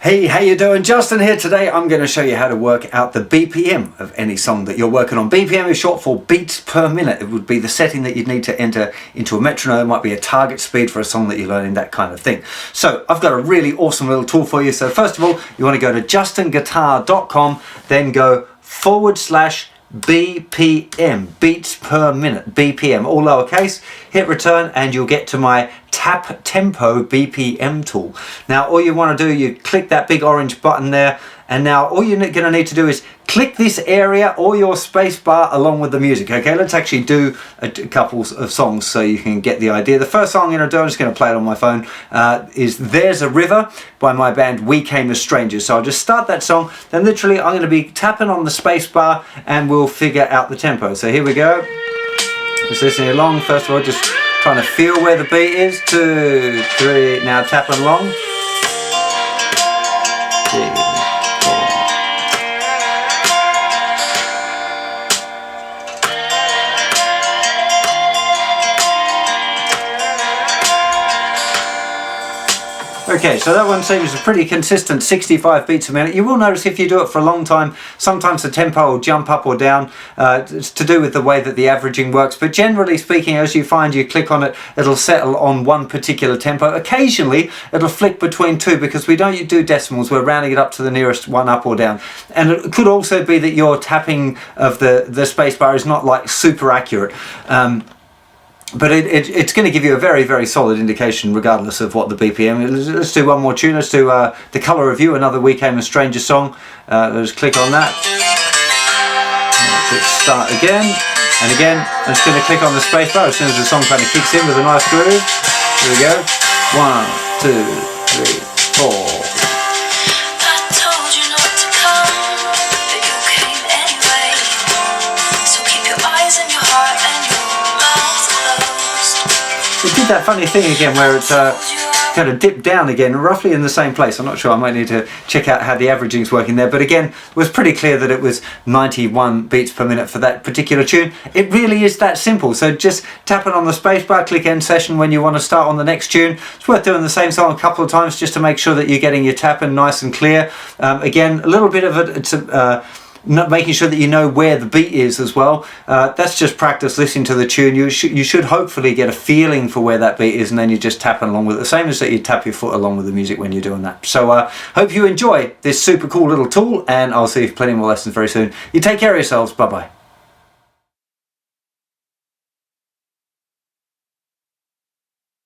Hey, how you doing? Justin here. Today I'm going to show you how to work out the BPM of any song that you're working on. BPM is short for beats per minute. It would be the setting that you'd need to enter into a metronome. It might be a target speed for a song that you're learning, that kind of thing. So I've got a really awesome little tool for you. So first of all, you want to go to JustinGuitar.com, then go /BPM, beats per minute, BPM, all lowercase, hit return, and you'll get to my tap tempo BPM tool. Now all you want to do, you click that big orange button there, and now all you're going to need to do is click this area or your space bar along with the music. Okay, let's actually do a couple of songs so you can get the idea. The first song I'm going to do, I'm just going to play it on my phone, is There's a River by my band We Came as Strangers. So I'll just start that song, then literally I'm going to be tapping on the space bar and we'll figure out the tempo. So here we go. Just listening along. First of all, just trying to feel where the beat is. 2, 3, now tapping along. 3, 4. Okay, so that one seems a pretty consistent 65 beats a minute. You will notice if you do it for a long time, sometimes the tempo will jump up or down. It's to do with the way that the averaging works. But generally speaking, as you find you click on it, it'll settle on one particular tempo. Occasionally, it'll flick between two because we don't do decimals. We're rounding it up to the nearest one up or down. And it could also be that your tapping of the space bar is not like super accurate. But it's going to give you a very, very solid indication regardless of what the BPM is. Let's do one more tune. Let's do The Colour of You, another We Came a Stranger song. Let's click on that. Let's start again. And again, I'm just going to click on the space bar as soon as the song kind of kicks in with a nice groove. Here we go. 1, 2, 3, 4. It did that funny thing again where it's kind of dipped down again, roughly in the same place. I'm not sure, I might need to check out how the averaging's working there, but again, it was pretty clear that it was 91 beats per minute for that particular tune. It really is that simple, so just tap it on the spacebar, click end session when you want to start on the next tune. It's worth doing the same song a couple of times just to make sure that you're getting your tapping nice and clear. Again, a little bit of it, it's not making sure that you know where the beat is as well. That's just practice listening to the tune. You should hopefully get a feeling for where that beat is, and then you're just tapping along with it. The same as that you tap your foot along with the music when you're doing that. So hope you enjoy this super cool little tool, and I'll see you for plenty more lessons very soon. You take care of yourselves. Bye bye.